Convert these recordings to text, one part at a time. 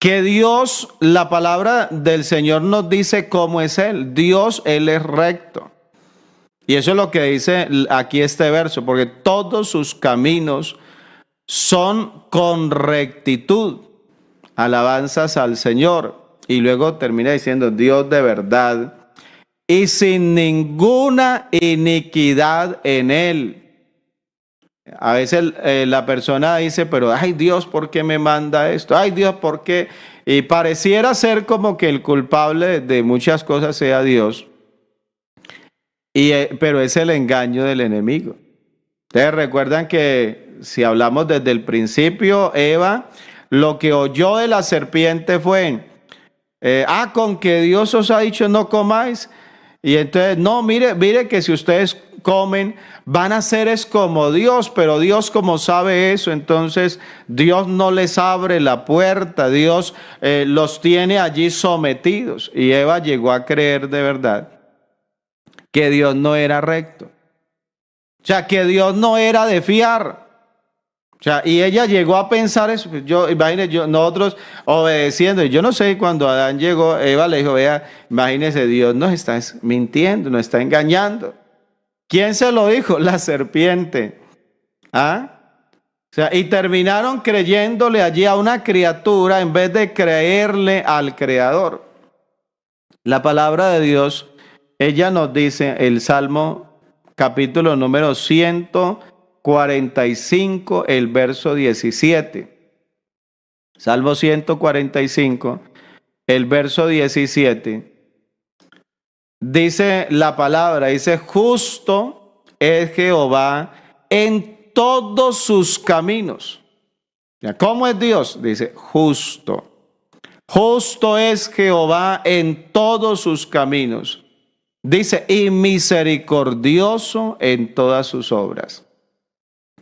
Que Dios, la palabra del Señor nos dice cómo es Él. Dios, Él es recto. Y eso es lo que dice aquí este verso, porque todos sus caminos son con rectitud. Alabanzas al Señor. Y luego termina diciendo, Dios de verdad y sin ninguna iniquidad en Él. A veces la persona dice, pero ay Dios, ¿por qué me manda esto? Ay Dios, ¿por qué? Y pareciera ser como que el culpable de muchas cosas sea Dios, pero es el engaño del enemigo. Ustedes recuerdan que si hablamos desde el principio, Eva, lo que oyó de la serpiente fue, con que Dios os ha dicho no comáis. Y entonces, no, mire que si ustedes comen, van a ser es como Dios, pero Dios como sabe eso, entonces Dios no les abre la puerta, Dios los tiene allí sometidos. Y Eva llegó a creer de verdad que Dios no era recto, o sea, que Dios no era de fiar. O sea, y ella llegó a pensar eso. Imagínense, nosotros obedeciendo. Y yo no sé, cuando Adán llegó, Eva le dijo, vea, imagínese, Dios nos está mintiendo, nos está engañando. ¿Quién se lo dijo? La serpiente. ¿Ah? O sea, y terminaron creyéndole allí a una criatura en vez de creerle al Creador. La palabra de Dios, ella nos dice, el Salmo capítulo número 145, el verso 17. Salmo 145, el verso 17. Dice la palabra, dice, justo es Jehová en todos sus caminos. ¿Cómo es Dios? Dice, justo. Justo es Jehová en todos sus caminos. Dice, y misericordioso en todas sus obras.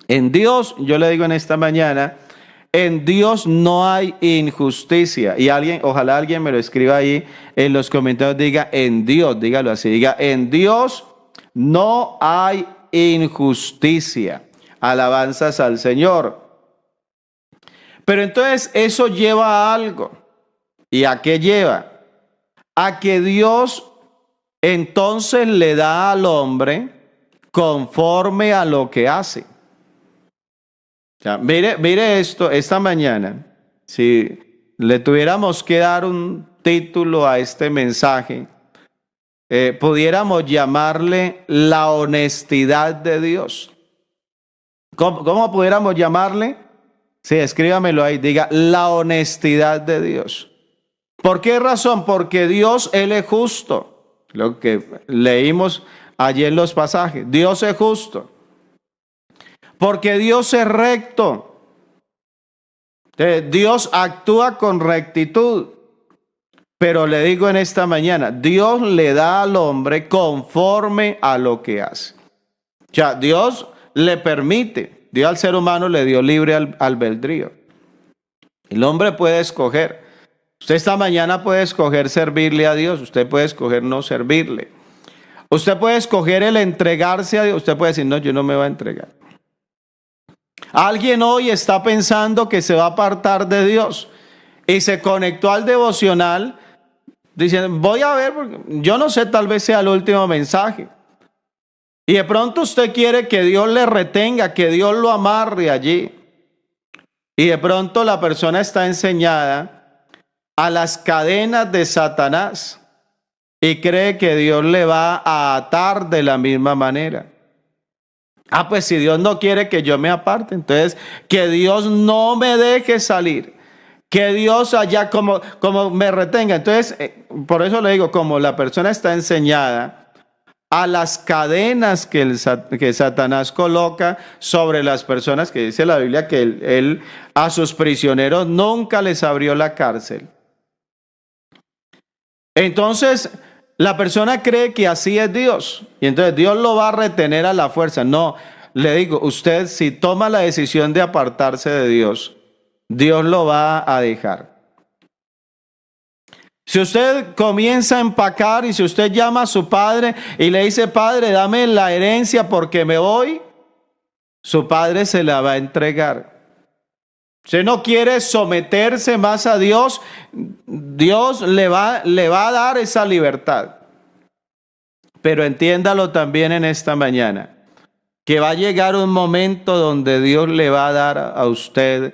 En Dios, yo le digo en esta mañana, en Dios no hay injusticia. Y ojalá alguien me lo escriba ahí en los comentarios, diga en Dios, dígalo así, diga en Dios no hay injusticia. Alabanzas al Señor. Pero entonces eso lleva a algo. ¿Y a qué lleva? A que Dios entonces le da al hombre conforme a lo que hace. O sea, mire esto, esta mañana, si le tuviéramos que dar un título a este mensaje, pudiéramos llamarle la honestidad de Dios. ¿Cómo pudiéramos llamarle? Sí, escríbamelo ahí, diga la honestidad de Dios. ¿Por qué razón? Porque Dios, Él es justo. Lo que leímos allí en los pasajes. Dios es justo. Porque Dios es recto. Dios actúa con rectitud. Pero le digo en esta mañana, Dios le da al hombre conforme a lo que hace. O sea, Dios le permite. Dios al ser humano le dio libre albedrío. El hombre puede escoger. Usted esta mañana puede escoger servirle a Dios. Usted puede escoger no servirle. Usted puede escoger el entregarse a Dios. Usted puede decir, no, yo no me voy a entregar. Alguien hoy está pensando que se va a apartar de Dios y se conectó al devocional diciendo, voy a ver, porque yo no sé, tal vez sea el último mensaje. Y de pronto usted quiere que Dios le retenga, que Dios lo amarre allí. Y de pronto la persona está enseñada a las cadenas de Satanás y cree que Dios le va a atar de la misma manera. Pues si Dios no quiere que yo me aparte, entonces que Dios no me deje salir, que Dios allá como me retenga. Entonces, por eso le digo, como la persona está enseñada a las cadenas que Satanás coloca sobre las personas, que dice la Biblia que él a sus prisioneros nunca les abrió la cárcel. Entonces, la persona cree que así es Dios y entonces Dios lo va a retener a la fuerza. No, le digo, usted si toma la decisión de apartarse de Dios, Dios lo va a dejar. Si usted comienza a empacar y si usted llama a su padre y le dice, padre, dame la herencia porque me voy, su padre se la va a entregar. Usted no quiere someterse más a Dios, Dios le va a dar esa libertad. Pero entiéndalo también en esta mañana, que va a llegar un momento donde Dios le va a dar a usted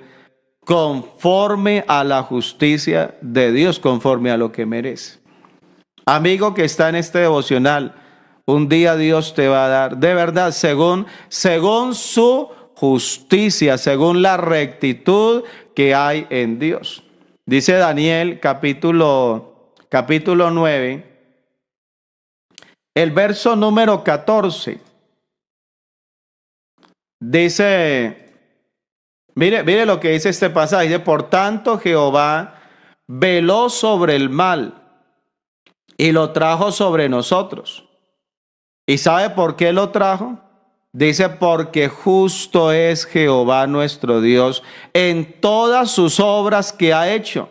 conforme a la justicia de Dios, conforme a lo que merece. Amigo que está en este devocional, un día Dios te va a dar, de verdad, según su justicia, según la rectitud que hay en Dios. Dice Daniel capítulo 9, el verso número 14. Dice, mire lo que dice este pasaje. Dice, por tanto Jehová veló sobre el mal y lo trajo sobre nosotros. ¿Y sabe por qué lo trajo? Dice, porque justo es Jehová nuestro Dios en todas sus obras que ha hecho.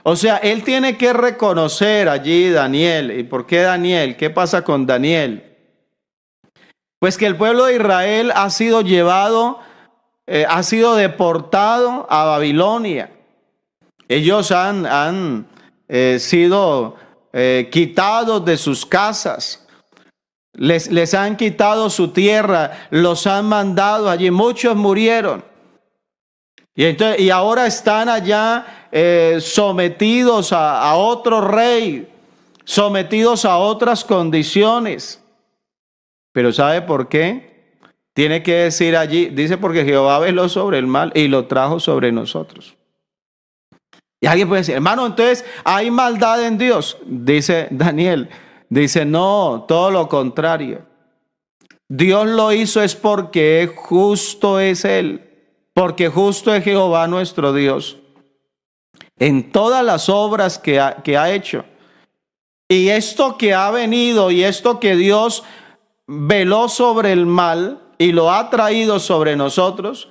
O sea, él tiene que reconocer allí Daniel. ¿Y por qué Daniel? ¿Qué pasa con Daniel? Pues que el pueblo de Israel ha sido llevado, ha sido deportado a Babilonia. Ellos han sido quitados de sus casas. Les han quitado su tierra, los han mandado allí, muchos murieron. Y ahora están allá sometidos a otro rey, sometidos a otras condiciones. Pero ¿sabe por qué? Tiene que decir allí, dice, porque Jehová veló sobre el mal y lo trajo sobre nosotros. Y alguien puede decir, hermano, entonces hay maldad en Dios. Dice Daniel. Dice, no, todo lo contrario. Dios lo hizo es porque justo es Él, porque justo es Jehová nuestro Dios en todas las obras que ha hecho. Y esto que ha venido y esto que Dios veló sobre el mal y lo ha traído sobre nosotros,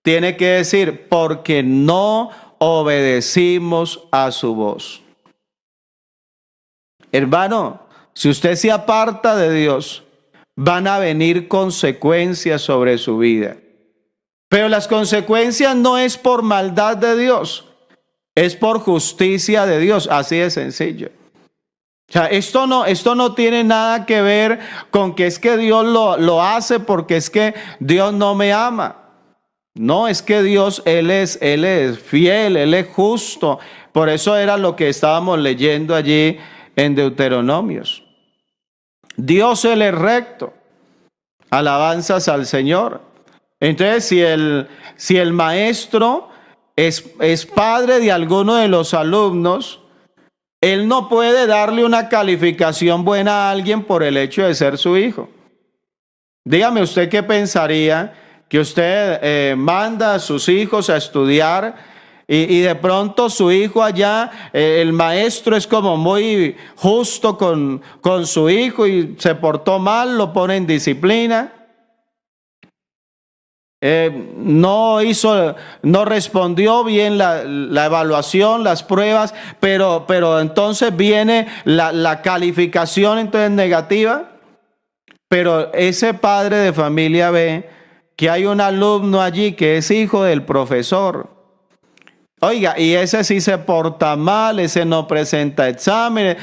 tiene que decir, porque no obedecimos a su voz. Hermano, si usted se aparta de Dios, van a venir consecuencias sobre su vida. Pero las consecuencias no es por maldad de Dios, es por justicia de Dios, así de sencillo. O sea, esto no tiene nada que ver con que es que Dios lo hace porque es que Dios no me ama. No, es que Dios, Él es fiel, Él es justo. Por eso era lo que estábamos leyendo allí en Deuteronomios. Dios, Él es recto. Alabanzas al Señor. Entonces, si el maestro es padre de alguno de los alumnos, él no puede darle una calificación buena a alguien por el hecho de ser su hijo. Dígame usted qué pensaría que usted manda a sus hijos a estudiar y de pronto su hijo allá, el maestro es como muy justo con su hijo y se portó mal, lo pone en disciplina. No respondió bien la evaluación, las pruebas, pero entonces viene la calificación entonces negativa. Pero ese padre de familia ve que hay un alumno allí que es hijo del profesor. Oiga, y ese sí se porta mal, ese no presenta exámenes,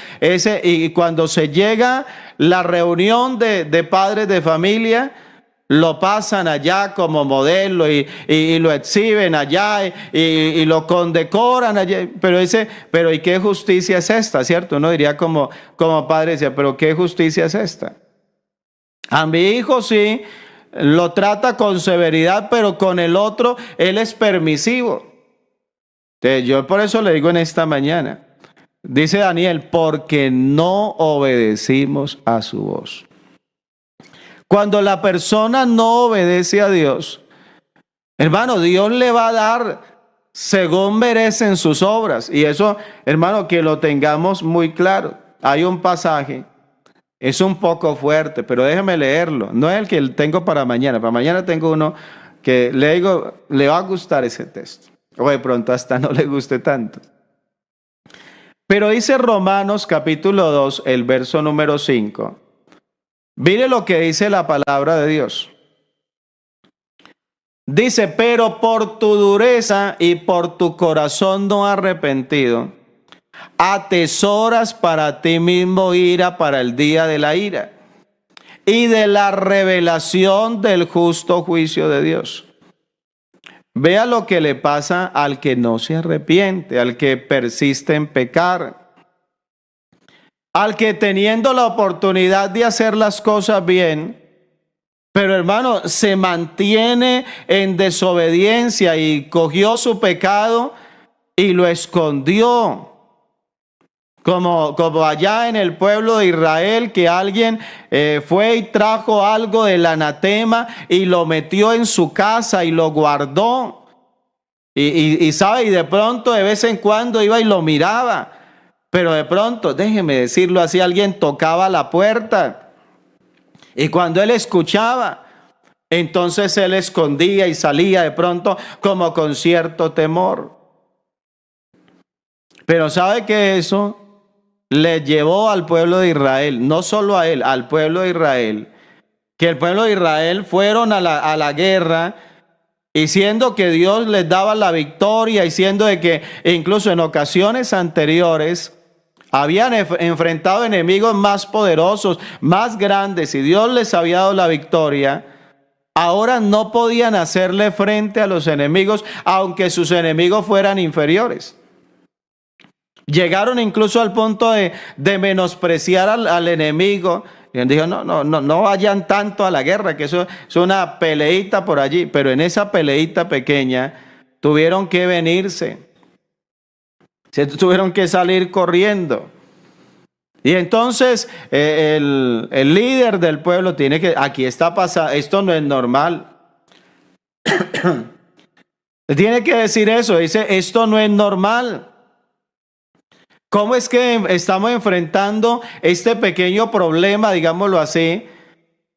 y cuando se llega la reunión de padres de familia, lo pasan allá como modelo y lo exhiben allá y lo condecoran allá. Pero ¿y qué justicia es esta? ¿Cierto? Uno diría como padre, decía, pero ¿qué justicia es esta? A mi hijo sí lo trata con severidad, pero con el otro él es permisivo. Entonces, yo por eso le digo en esta mañana, dice Daniel, porque no obedecimos a su voz. Cuando la persona no obedece a Dios, hermano, Dios le va a dar según merecen sus obras. Y eso, hermano, que lo tengamos muy claro. Hay un pasaje, es un poco fuerte, pero déjeme leerlo. No es el que tengo para mañana. Para mañana tengo uno que le digo, le va a gustar ese texto. O de pronto hasta no le guste tanto. Pero dice Romanos capítulo 2, el verso número 5. Mire lo que dice la palabra de Dios. Dice, pero por tu dureza y por tu corazón no arrepentido, atesoras para ti mismo ira para el día de la ira y de la revelación del justo juicio de Dios. Vea lo que le pasa al que no se arrepiente, al que persiste en pecar, al que teniendo la oportunidad de hacer las cosas bien, pero hermano, se mantiene en desobediencia y cogió su pecado y lo escondió. Como allá en el pueblo de Israel, que alguien fue y trajo algo del anatema y lo metió en su casa y lo guardó. Y sabe, y de pronto de vez en cuando iba y lo miraba. Pero de pronto, déjeme decirlo así, alguien tocaba la puerta. Y cuando él escuchaba, entonces él escondía y salía de pronto como con cierto temor. Pero sabe que eso le llevó al pueblo de Israel, no solo a él, al pueblo de Israel, que el pueblo de Israel fueron a la guerra, y siendo que Dios les daba la victoria, y siendo de que incluso en ocasiones anteriores habían enfrentado enemigos más poderosos, más grandes, y Dios les había dado la victoria, ahora no podían hacerle frente a los enemigos, aunque sus enemigos fueran inferiores. Llegaron incluso al punto de menospreciar al enemigo. Y dijo, no vayan tanto a la guerra, que eso es una peleita por allí. Pero en esa peleita pequeña tuvieron que venirse. Se tuvieron que salir corriendo. Y entonces el líder del pueblo tiene que, aquí está pasando, esto no es normal. Tiene que decir eso, dice, esto no es normal. ¿Cómo es que estamos enfrentando este pequeño problema, digámoslo así?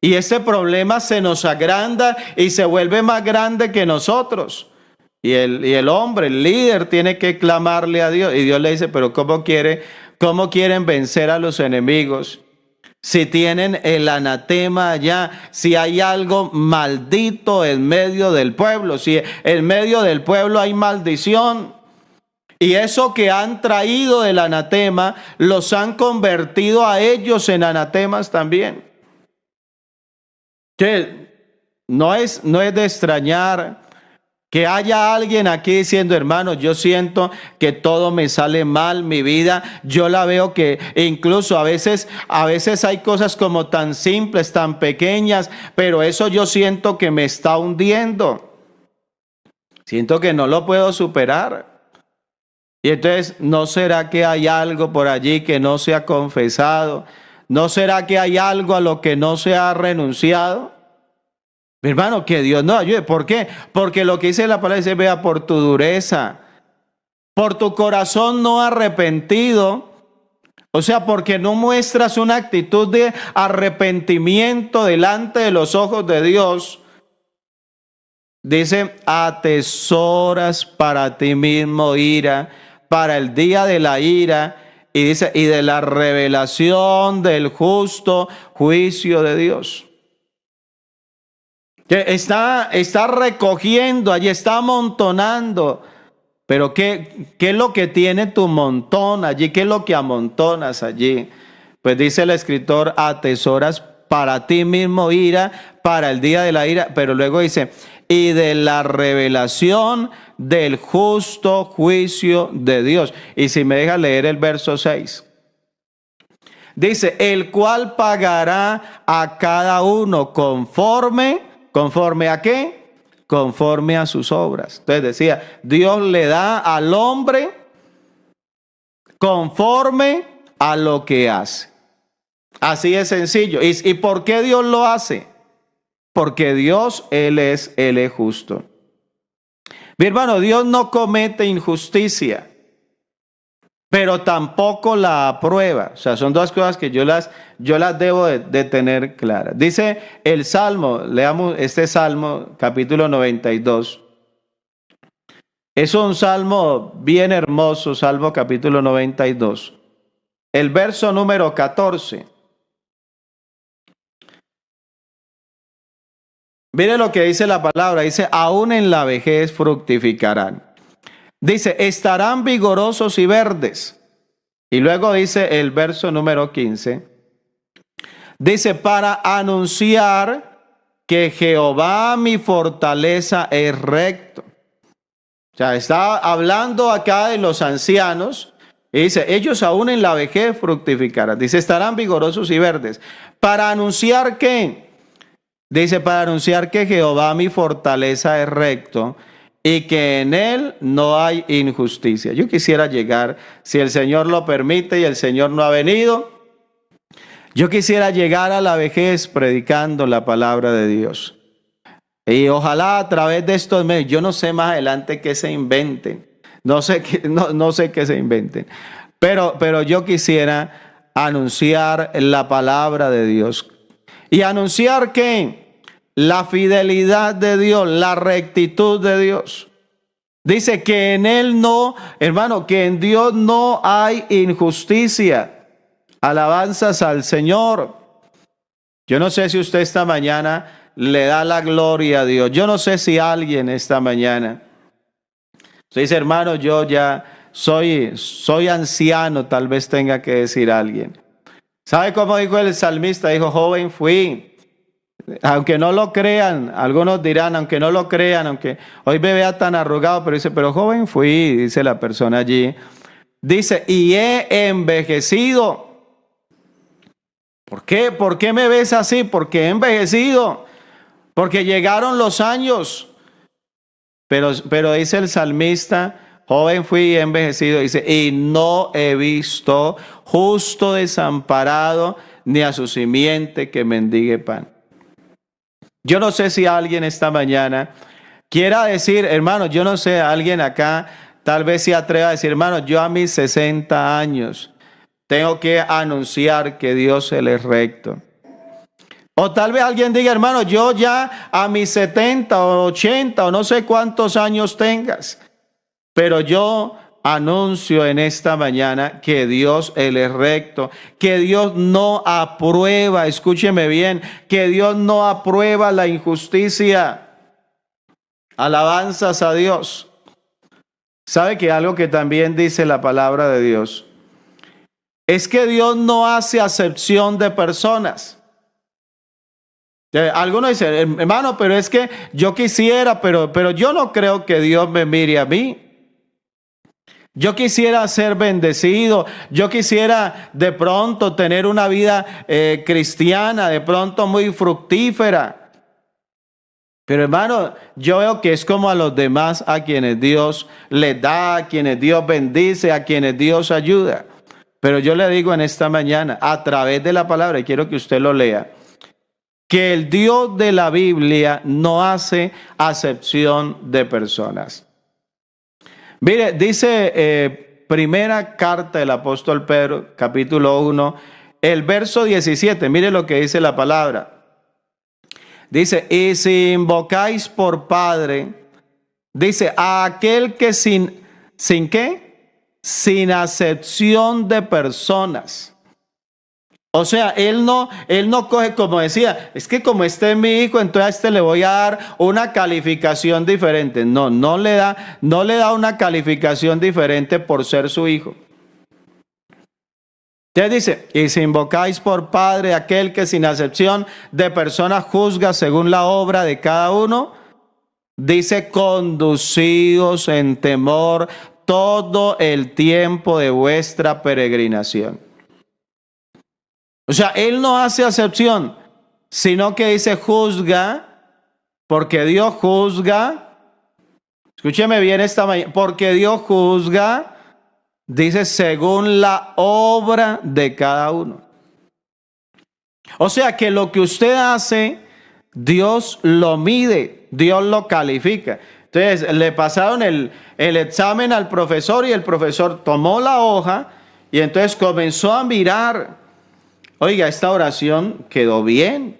Y ese problema se nos agranda y se vuelve más grande que nosotros. Y el hombre, el líder, tiene que clamarle a Dios. Y Dios le dice, pero ¿cómo quieren vencer a los enemigos? Si tienen el anatema allá, si hay algo maldito en medio del pueblo, si en medio del pueblo hay maldición. Y eso que han traído del anatema, los han convertido a ellos en anatemas también. Que no es de extrañar que haya alguien aquí diciendo, hermano, yo siento que todo me sale mal, mi vida, yo la veo que incluso a veces hay cosas como tan simples, tan pequeñas, pero eso yo siento que me está hundiendo. Siento que no lo puedo superar. Y entonces, ¿no será que hay algo por allí que no se ha confesado? ¿No será que hay algo a lo que no se ha renunciado? Mi hermano, que Dios nos ayude. ¿Por qué? Porque lo que dice la palabra dice, vea, por tu dureza, por tu corazón no arrepentido, o sea, porque no muestras una actitud de arrepentimiento delante de los ojos de Dios. Dice, atesoras para ti mismo ira, para el día de la ira, y dice, y de la revelación del justo juicio de Dios. Que está recogiendo, allí está amontonando. Pero ¿qué es lo que tiene tu montón allí? ¿Qué es lo que amontonas allí? Pues dice el escritor, atesoras para ti mismo ira, para el día de la ira. Pero luego dice, y de la revelación del justo juicio de Dios. Y si me deja leer el verso 6. Dice, el cual pagará a cada uno ¿conforme a qué? Conforme a sus obras. Entonces decía, Dios le da al hombre conforme a lo que hace. Así es sencillo. ¿Y por qué Dios lo hace? Porque Dios, Él es justo. Mi hermano, Dios no comete injusticia, pero tampoco la aprueba. O sea, son dos cosas que yo las debo de tener claras. Dice el Salmo, leamos este Salmo, capítulo 92. Es un salmo bien hermoso, Salmo capítulo 92. El verso número 14. Mire lo que dice la palabra, dice, aún en la vejez fructificarán. Dice, estarán vigorosos y verdes. Y luego dice el verso número 15, dice, para anunciar que Jehová mi fortaleza es recto. O sea, está hablando acá de los ancianos. Y dice, ellos aún en la vejez fructificarán. Dice, estarán vigorosos y verdes. ¿Para anunciar qué? Dice, para anunciar que Jehová mi fortaleza es recto y que en él no hay injusticia. Yo quisiera llegar, si el Señor lo permite y el Señor no ha venido, yo quisiera llegar a la vejez predicando la palabra de Dios. Y ojalá a través de estos medios, yo no sé más adelante qué se inventen, no sé qué se inventen, pero yo quisiera anunciar la palabra de Dios y anunciar que la fidelidad de Dios, la rectitud de Dios. Dice que en él no, hermano, que en Dios no hay injusticia. Alabanzas al Señor. Yo no sé si usted esta mañana le da la gloria a Dios. Yo no sé si alguien esta mañana usted dice, hermano, yo ya soy anciano, tal vez tenga que decir alguien. ¿Sabe cómo dijo el salmista? Dijo, joven fui. Aunque no lo crean, algunos dirán, aunque no lo crean, aunque hoy me vea tan arrugado, pero dice, pero joven fui, dice la persona allí. Dice, y he envejecido. ¿Por qué? ¿Por qué me ves así? Porque he envejecido. Porque llegaron los años. Pero dice el salmista, joven fui y he envejecido. Dice, y no he visto justo desamparado, ni a su simiente que mendigue pan. Yo no sé si alguien esta mañana quiera decir, hermano, yo no sé, alguien acá tal vez se atreva a decir, hermano, yo a mis 60 años tengo que anunciar que Dios Él es recto. O tal vez alguien diga, hermano, yo ya a mis 70 o 80 o no sé cuántos años tengas, pero yo anuncio en esta mañana que Dios Él es recto, que Dios no aprueba, escúcheme bien, que Dios no aprueba la injusticia. Alabanzas a Dios. ¿Sabe que algo que también dice la palabra de Dios? Es que Dios no hace acepción de personas. Algunos dicen, hermano, pero es que yo quisiera, pero yo no creo que Dios me mire a mí. Yo quisiera ser bendecido, yo quisiera de pronto tener una vida cristiana, de pronto muy fructífera. Pero hermano, yo veo que es como a los demás a quienes Dios les da, a quienes Dios bendice, a quienes Dios ayuda. Pero yo le digo en esta mañana, a través de la palabra, y quiero que usted lo lea, que el Dios de la Biblia no hace acepción de personas. Mire, dice primera carta del apóstol Pedro, capítulo 1, el verso 17. Mire lo que dice la palabra. Dice, y si invocáis por Padre, dice, a aquel que ¿sin qué? Sin acepción de personas. O sea, él no coge, como decía, es que como este es mi hijo, entonces a este le voy a dar una calificación diferente. No le da una calificación diferente por ser su hijo. Entonces dice, y si invocáis por Padre aquel que sin acepción de personas juzga según la obra de cada uno, dice, conducíos en temor todo el tiempo de vuestra peregrinación. O sea, Él no hace acepción, sino que dice juzga, porque Dios juzga. Escúcheme bien esta mañana, porque Dios juzga, dice, según la obra de cada uno. O sea que lo que usted hace, Dios lo mide, Dios lo califica. Entonces le pasaron el examen al profesor y el profesor tomó la hoja y entonces comenzó a mirar. Oiga, esta oración quedó bien.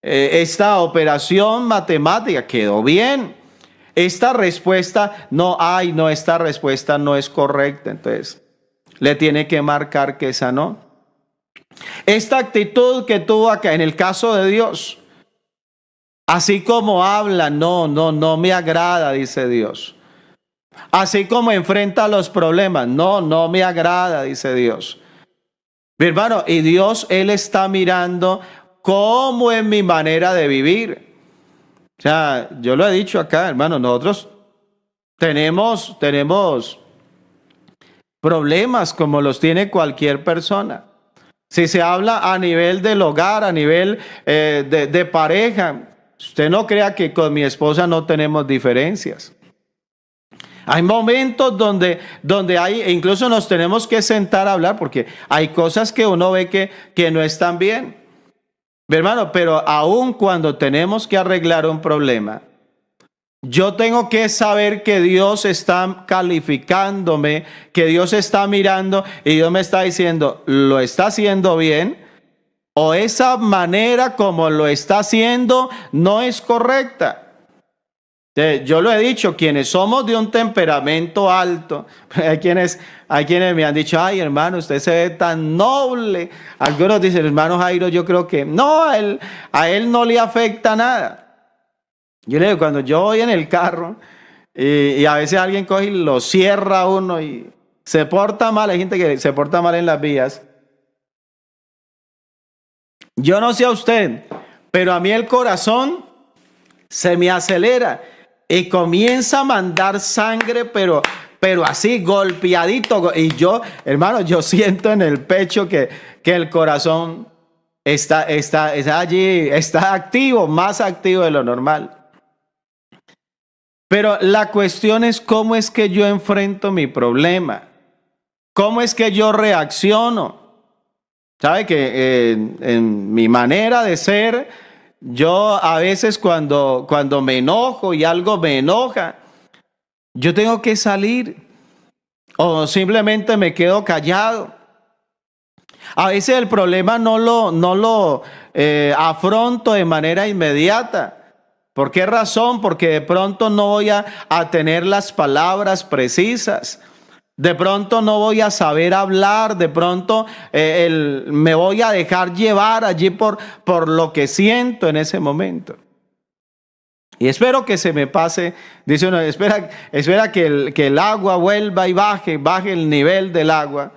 Esta operación matemática quedó bien. Esta respuesta, esta respuesta no es correcta. Entonces, le tiene que marcar que esa no. Esta actitud que tuvo acá, en el caso de Dios, Así como habla, no me agrada, dice Dios. Así como enfrenta los problemas, no me agrada, dice Dios. Mi hermano, y Dios, Él está mirando cómo es mi manera de vivir. O sea, yo lo he dicho acá, hermano, nosotros tenemos problemas como los tiene cualquier persona. Si se habla a nivel del hogar, a nivel de pareja, usted no crea que con mi esposa no tenemos diferencias. Hay momentos donde hay, e incluso nos tenemos que sentar a hablar porque hay cosas que uno ve que no están bien. Mi hermano, pero aun cuando tenemos que arreglar un problema, yo tengo que saber que Dios está calificándome, que Dios está mirando y Dios me está diciendo, ¿lo está haciendo bien? O esa manera como lo está haciendo no es correcta. Yo lo he dicho, quienes somos de un temperamento alto, hay quienes me han dicho, ay hermano, usted se ve tan noble. Algunos dicen, hermano Jairo, yo creo que no, a él no le afecta nada. Yo le digo, cuando yo voy en el carro y a veces alguien coge y lo cierra a uno y se porta mal, hay gente que se porta mal en las vías. Yo no sé a usted, pero a mí el corazón se me acelera y comienza a mandar sangre, pero así golpeadito. Y yo, hermano, yo siento en el pecho que el corazón está allí, está activo, más activo de lo normal. Pero la cuestión es cómo es que yo enfrento mi problema, cómo es que yo reacciono. ¿Sabe que en mi manera de ser, yo a veces cuando me enojo y algo me enoja, yo tengo que salir o simplemente me quedo callado? A veces el problema no lo afronto de manera inmediata. ¿Por qué razón? Porque de pronto no voy a tener las palabras precisas. De pronto no voy a saber hablar, de pronto me voy a dejar llevar allí por lo que siento en ese momento. Y espero que se me pase, dice uno, espera que el agua vuelva y baje el nivel del agua.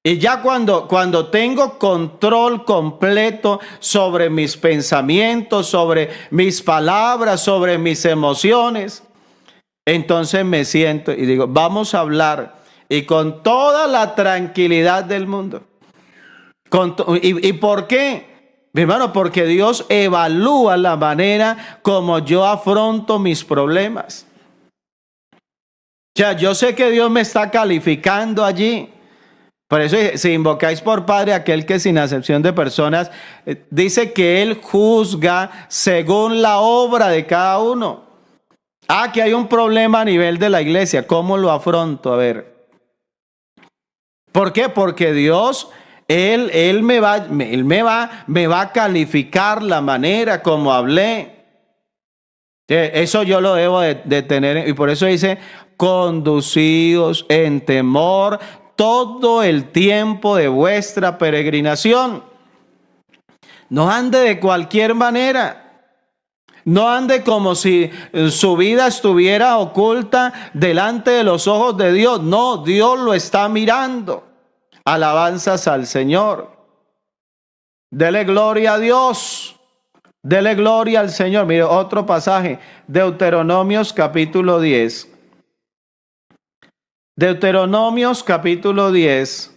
Y ya cuando tengo control completo sobre mis pensamientos, sobre mis palabras, sobre mis emociones, entonces me siento y digo, vamos a hablar, y con toda la tranquilidad del mundo. ¿Y por qué? Mi hermano, porque Dios evalúa la manera como yo afronto mis problemas. O sea, yo sé que Dios me está calificando allí. Por eso, si invocáis por Padre aquel que sin acepción de personas, dice que Él juzga según la obra de cada uno. Que hay un problema a nivel de la iglesia. ¿Cómo lo afronto? A ver. ¿Por qué? Porque Dios, Él me va a calificar la manera como hablé. Eso yo lo debo de tener. Y por eso dice, conducidos en temor todo el tiempo de vuestra peregrinación. No ande de cualquier manera. No ande como si su vida estuviera oculta delante de los ojos de Dios. No, Dios lo está mirando. Alabanzas al Señor. Dele gloria a Dios. Dele gloria al Señor. Mire otro pasaje. Deuteronomios capítulo 10. Deuteronomios capítulo 10,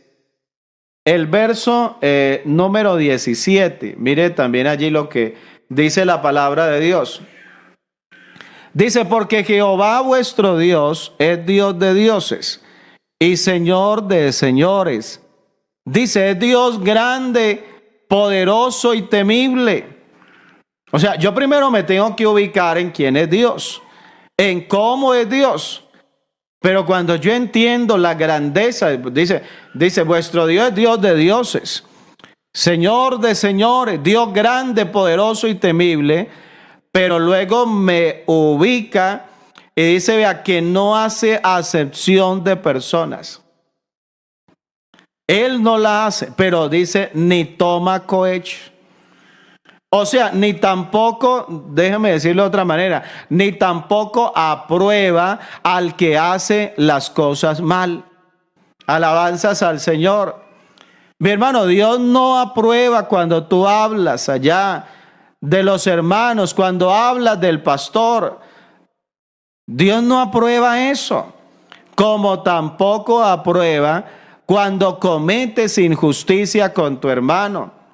el verso número 17. Mire también allí lo que dice la palabra de Dios. Dice, porque Jehová vuestro Dios es Dios de dioses y Señor de señores. Dice, es Dios grande, poderoso y temible. O sea, yo primero me tengo que ubicar en quién es Dios, en cómo es Dios. Pero cuando yo entiendo la grandeza, dice, vuestro Dios es Dios de dioses, Señor de señores, Dios grande, poderoso y temible, pero luego me ubica y dice, vea, que no hace acepción de personas. Él no la hace, pero dice, ni toma cohecho. O sea, ni tampoco, déjame decirlo de otra manera, ni tampoco aprueba al que hace las cosas mal. Alabanzas al Señor. Mi hermano, Dios no aprueba cuando tú hablas allá de los hermanos, cuando hablas del pastor. Dios no aprueba eso. Como tampoco aprueba cuando cometes injusticia con tu hermano.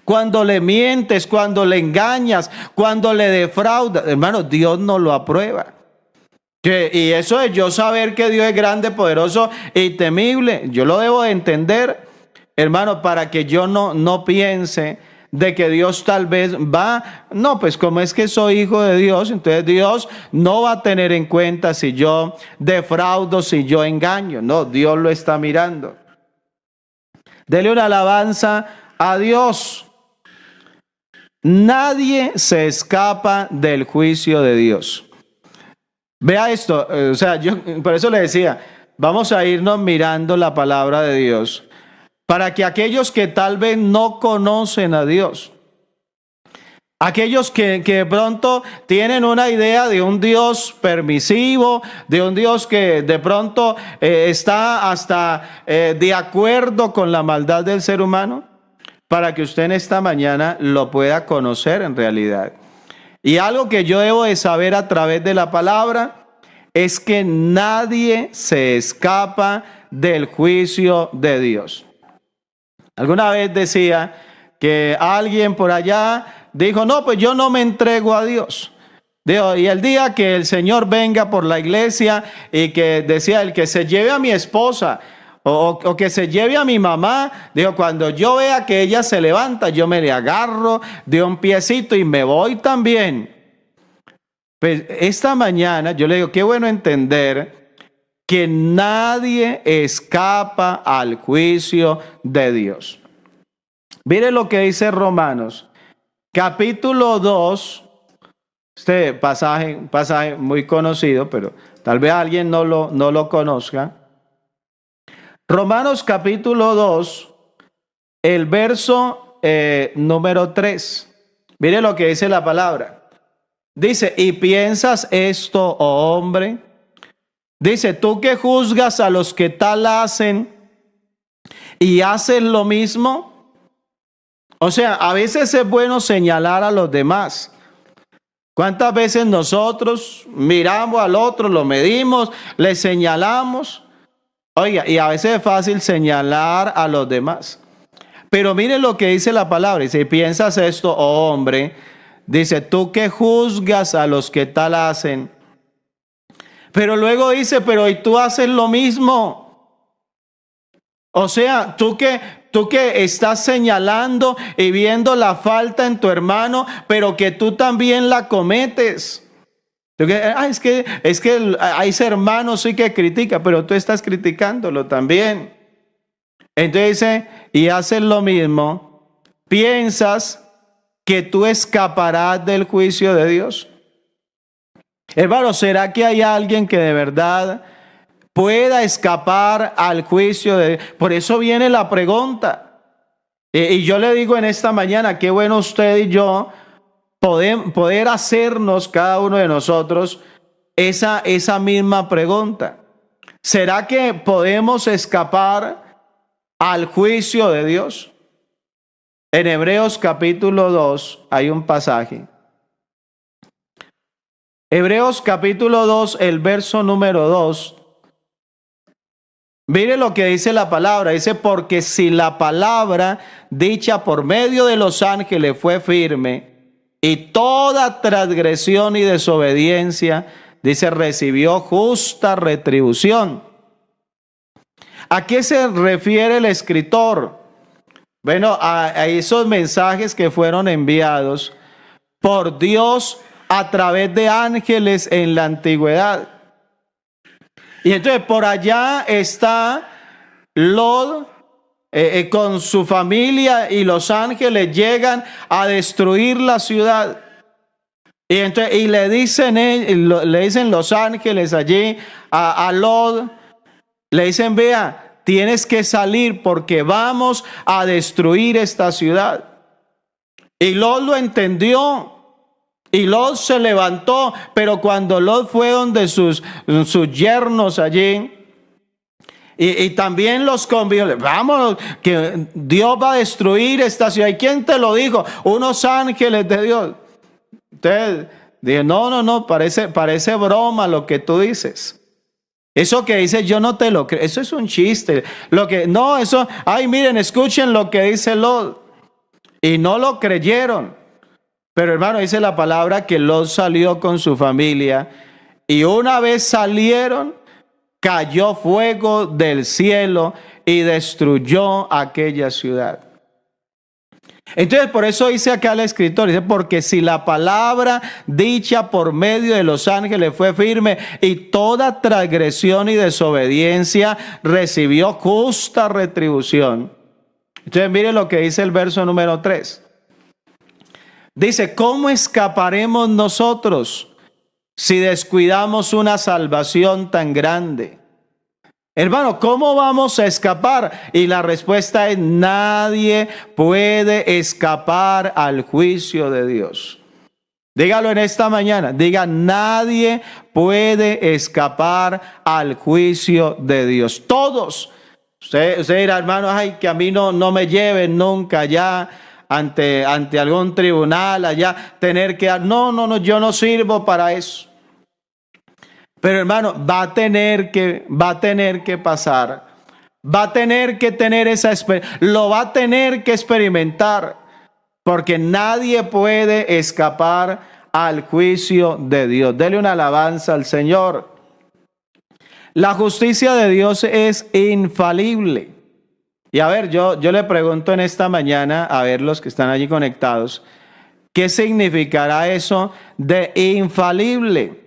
Cuando le mientes, cuando le engañas, cuando le defraudas. Hermano, Dios no lo aprueba. Y eso es yo saber que Dios es grande, poderoso y temible. Yo lo debo de entender, hermano, para que yo no piense de que Dios tal vez va, no, pues como es que soy hijo de Dios, entonces Dios no va a tener en cuenta si yo defraudo, si yo engaño. No, Dios lo está mirando. Dele una alabanza a Dios. Nadie se escapa del juicio de Dios. Vea esto, o sea, yo por eso le decía, vamos a irnos mirando la palabra de Dios, para que aquellos que tal vez no conocen a Dios, aquellos que de pronto tienen una idea de un Dios permisivo, de un Dios que de pronto está hasta de acuerdo con la maldad del ser humano, para que usted en esta mañana lo pueda conocer en realidad. Y algo que yo debo de saber a través de la palabra es que nadie se escapa del juicio de Dios. Alguna vez decía que alguien por allá dijo, no, pues yo no me entrego a Dios. Dijo, y el día que el Señor venga por la iglesia y que decía, el que se lleve a mi esposa o que se lleve a mi mamá, dijo, cuando yo vea que ella se levanta, yo me le agarro de un piecito y me voy también. Pues esta mañana yo le digo, qué bueno entender que nadie escapa al juicio de Dios. Mire lo que dice Romanos, capítulo 2, este pasaje muy conocido, pero tal vez alguien no lo conozca. Romanos capítulo 2, el verso número 3. Mire lo que dice la palabra. Dice, ¿y piensas esto, oh hombre? Dice, tú que juzgas a los que tal hacen y haces lo mismo. O sea, a veces es bueno señalar a los demás. ¿Cuántas veces nosotros miramos al otro, lo medimos, le señalamos? Oiga, y a veces es fácil señalar a los demás. Pero mire lo que dice la palabra. Dice, piensas esto, oh hombre. Dice, tú que juzgas a los que tal hacen. Pero luego dice, pero y tú haces lo mismo. O sea, tú que estás señalando y viendo la falta en tu hermano, pero que tú también la cometes. Es que hay hermanos sí que critica, pero tú estás criticándolo también. Entonces dice, y haces lo mismo, piensas que tú escaparás del juicio de Dios. Hermano, ¿será que hay alguien que de verdad pueda escapar al juicio de Dios? Por eso viene la pregunta. Y yo le digo en esta mañana, qué bueno usted y yo poder hacernos cada uno de nosotros esa misma pregunta. ¿Será que podemos escapar al juicio de Dios? En Hebreos capítulo 2 hay un pasaje. Hebreos capítulo 2, el verso número 2. Mire lo que dice la palabra. Dice, porque si la palabra dicha por medio de los ángeles fue firme, y toda transgresión y desobediencia, dice, recibió justa retribución. ¿A qué se refiere el escritor? Bueno, a esos mensajes que fueron enviados por Dios a través de ángeles en la antigüedad. Y entonces por allá está Lot con su familia y los ángeles llegan a destruir la ciudad. Y entonces le dicen los ángeles allí a Lot, le dicen, vea, tienes que salir porque vamos a destruir esta ciudad. Y Lot lo entendió. Y Lot se levantó, pero cuando Lot fue donde sus yernos allí, y también los convió, vámonos, que Dios va a destruir esta ciudad. ¿Y quién te lo dijo? Unos ángeles de Dios. Entonces, dije, no, parece broma lo que tú dices. Eso que dices, yo no te lo creo, eso es un chiste. Miren, escuchen lo que dice Lot. Y no lo creyeron. Pero hermano, dice la palabra que Lot salió con su familia y una vez salieron, cayó fuego del cielo y destruyó aquella ciudad. Entonces, por eso dice acá el escritor, dice, porque si la palabra dicha por medio de los ángeles fue firme y toda transgresión y desobediencia recibió justa retribución. Entonces, mire lo que dice el verso número 3. Dice, ¿cómo escaparemos nosotros si descuidamos una salvación tan grande? Hermano, ¿cómo vamos a escapar? Y la respuesta es, nadie puede escapar al juicio de Dios. Dígalo en esta mañana, diga, nadie puede escapar al juicio de Dios. Todos. Usted dirá, hermano, ay, que a mí no me lleven nunca allá ante algún tribunal, allá tener que dar. No, yo no sirvo para eso. Pero hermano, va a tener que pasar, va a tener que tener esa experiencia, lo va a tener que experimentar, porque nadie puede escapar al juicio de Dios. Dele una alabanza al Señor. La justicia de Dios es infalible. Y a ver, yo le pregunto en esta mañana, a ver los que están allí conectados, ¿qué significará eso de infalible?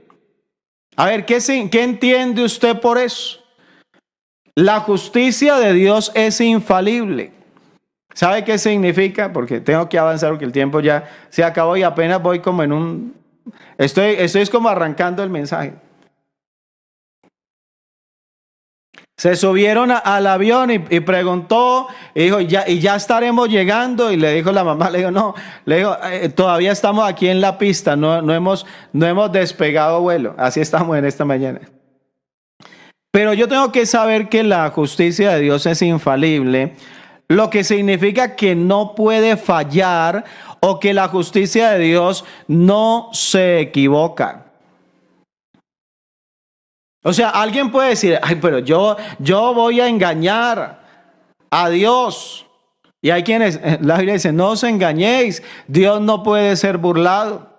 A ver, ¿qué entiende usted por eso? La justicia de Dios es infalible. ¿Sabe qué significa? Porque tengo que avanzar porque el tiempo ya se acabó y apenas voy como en un... Estoy como arrancando el mensaje. Se subieron al avión y preguntó, y dijo, ya estaremos llegando. Y le dijo la mamá, todavía estamos aquí en la pista, no hemos despegado vuelo. Así estamos en esta mañana. Pero yo tengo que saber que la justicia de Dios es infalible, lo que significa que no puede fallar o que la justicia de Dios no se equivoca. O sea, alguien puede decir, ay, pero yo voy a engañar a Dios. Y hay quienes, la Biblia dice, no os engañéis, Dios no puede ser burlado.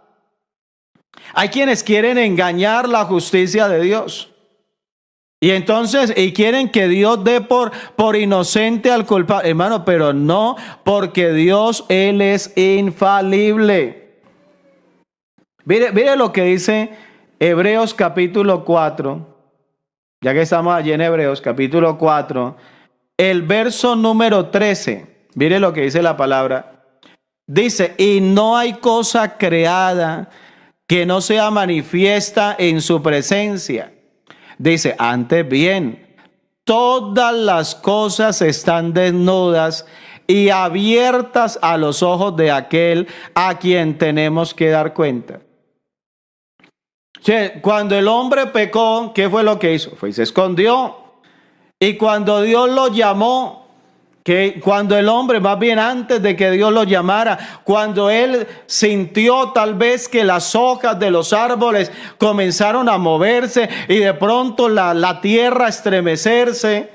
Hay quienes quieren engañar la justicia de Dios. Y entonces, quieren que Dios dé por inocente al culpable. Hermano, pero no, porque Dios, Él es infalible. Mire lo que dice Hebreos capítulo 4. Ya que estamos allí en Hebreos capítulo 4, el verso número 13, mire lo que dice la palabra. Dice, y no hay cosa creada que no sea manifiesta en su presencia. Dice, antes bien, todas las cosas están desnudas y abiertas a los ojos de aquel a quien tenemos que dar cuenta. Cuando el hombre pecó, ¿qué fue lo que hizo? Fue y se escondió. Y cuando Dios lo llamó, cuando el hombre, más bien antes de que Dios lo llamara, cuando él sintió tal vez que las hojas de los árboles comenzaron a moverse y de pronto la tierra a estremecerse,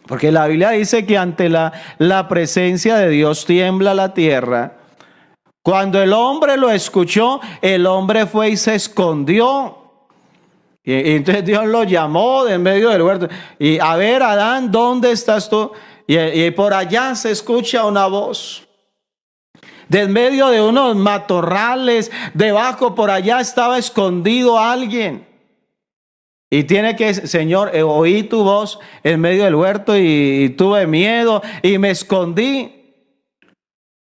porque la Biblia dice que ante la presencia de Dios tiembla la tierra. Cuando el hombre lo escuchó, el hombre fue y se escondió. Y entonces Dios lo llamó de en medio del huerto. Y a ver, Adán, ¿dónde estás tú? Y por allá se escucha una voz. De en medio de unos matorrales, debajo por allá estaba escondido alguien. Y tiene que, Señor, oí tu voz en medio del huerto y tuve miedo y me escondí.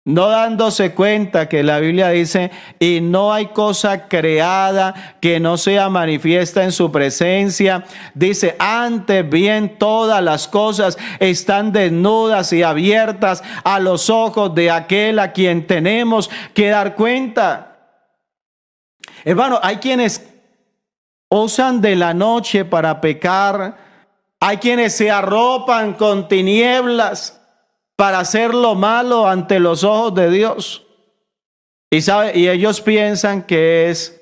no dándose cuenta que la Biblia dice, y no hay cosa creada que no sea manifiesta en su presencia. Dice, antes bien todas las cosas están desnudas y abiertas a los ojos de aquel a quien tenemos que dar cuenta. Hermano, hay quienes usan de la noche para pecar. Hay quienes se arropan con tinieblas para hacer lo malo ante los ojos de Dios. Y ellos piensan que es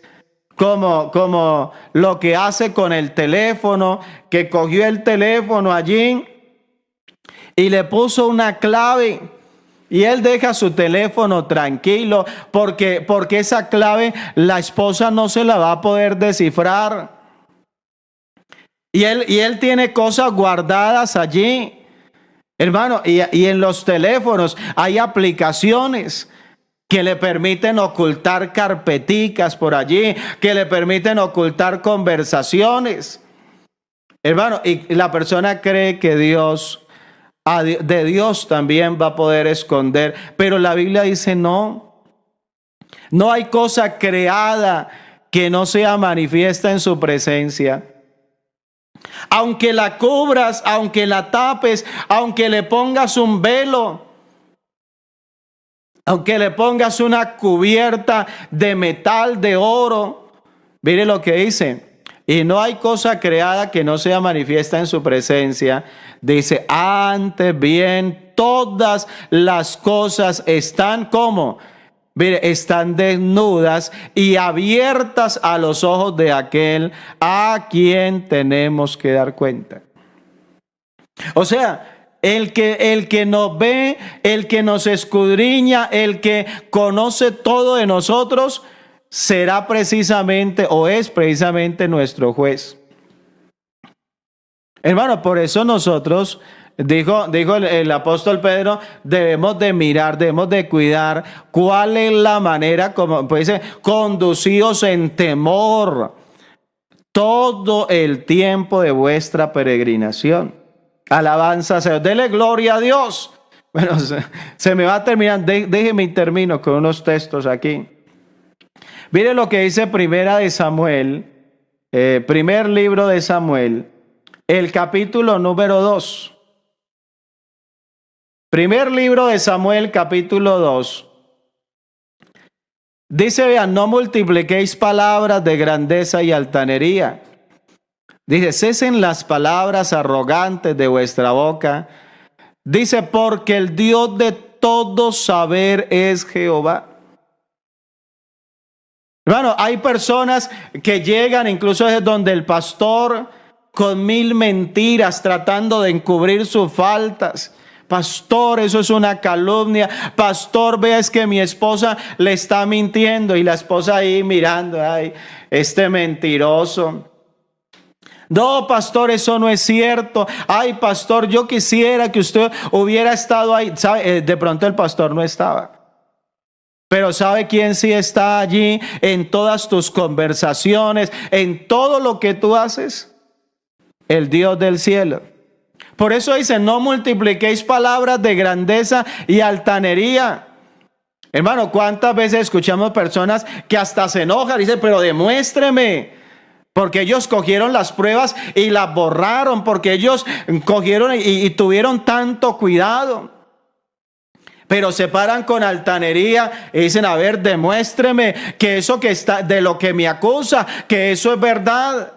como lo que hace con el teléfono, que cogió el teléfono allí y le puso una clave. Y él deja su teléfono tranquilo porque esa clave la esposa no se la va a poder descifrar. Y él tiene cosas guardadas allí. Hermano, y en los teléfonos hay aplicaciones que le permiten ocultar carpeticas por allí, que le permiten ocultar conversaciones. Hermano, y la persona cree que de Dios también va a poder esconder, pero la Biblia dice no. No hay cosa creada que no sea manifiesta en su presencia. Aunque la cubras, aunque la tapes, aunque le pongas un velo, aunque le pongas una cubierta de metal, de oro, mire lo que dice, y no hay cosa creada que no sea manifiesta en su presencia. Dice, antes bien, todas las cosas están como, mire, están desnudas y abiertas a los ojos de aquel a quien tenemos que dar cuenta. O sea, el que nos ve, el que nos escudriña, el que conoce todo de nosotros, será precisamente o es precisamente nuestro juez. Hermano, por eso nosotros, dijo el apóstol Pedro, debemos de mirar, debemos de cuidar cuál es la manera, como pues dice, conducidos en temor todo el tiempo de vuestra peregrinación. Alabanza sea, dele gloria a Dios. Bueno, se me va a terminar, déjeme termino con unos textos aquí. Mire lo que dice Primera de Samuel, primer libro de Samuel, el capítulo número 2. Primer libro de Samuel, capítulo 2. Dice, vean, no multipliquéis palabras de grandeza y altanería. Dice, cesen las palabras arrogantes de vuestra boca. Dice, porque el Dios de todo saber es Jehová. Hermano, hay personas que llegan incluso desde donde el pastor con 1000 mentiras tratando de encubrir sus faltas. Pastor, eso es una calumnia. Pastor, vea, es que mi esposa le está mintiendo. Y la esposa ahí mirando, ay, este mentiroso. No, pastor, eso no es cierto. Ay, pastor, yo quisiera que usted hubiera estado ahí. ¿Sabe? De pronto el pastor no estaba. Pero ¿sabe quién sí está allí en todas tus conversaciones, en todo lo que tú haces? El Dios del cielo. Por eso dice, no multipliquéis palabras de grandeza y altanería. Hermano, ¿cuántas veces escuchamos personas que hasta se enojan? Dicen, pero demuéstreme. Porque ellos cogieron las pruebas y las borraron. Porque ellos cogieron y tuvieron tanto cuidado. Pero se paran con altanería y dicen, a ver, demuéstreme que eso que está, de lo que me acusa, que eso es verdad.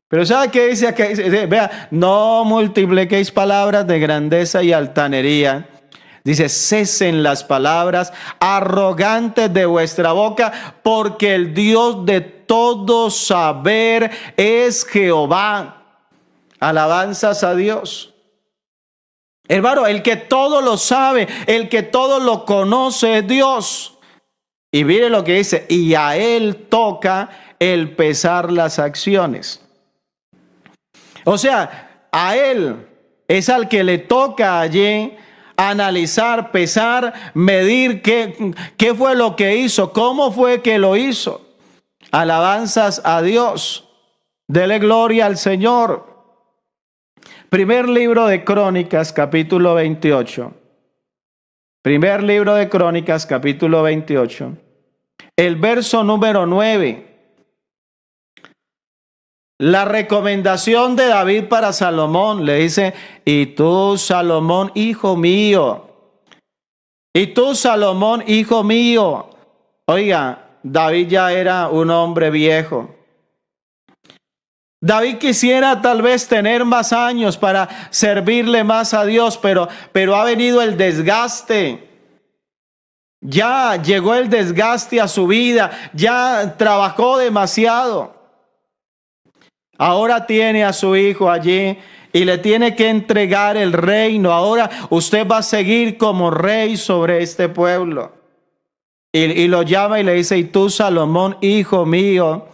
Pero ¿sabe qué dice aquí? Vea, no multipliquéis palabras de grandeza y altanería. Dice, cesen las palabras arrogantes de vuestra boca, porque el Dios de todo saber es Jehová. Alabanzas a Dios. Hermano, el que todo lo sabe, el que todo lo conoce es Dios. Y mire lo que dice, y a Él toca el pesar las acciones. O sea, a Él es al que le toca allí analizar, pesar, medir qué fue lo que hizo, cómo fue que lo hizo. Alabanzas a Dios. Dele gloria al Señor. Primer libro de Crónicas, capítulo 28. Primer libro de Crónicas, capítulo 28. El verso número 9. La recomendación de David para Salomón le dice: y tú, Salomón, hijo mío. Y tú, Salomón, hijo mío. Oiga, David ya era un hombre viejo. David quisiera tal vez tener más años para servirle más a Dios, pero ha venido el desgaste. Ya llegó el desgaste a su vida, ya trabajó demasiado. Ahora tiene a su hijo allí y le tiene que entregar el reino. Ahora usted va a seguir como rey sobre este pueblo. Y lo llama y le dice: y tú, Salomón, hijo mío,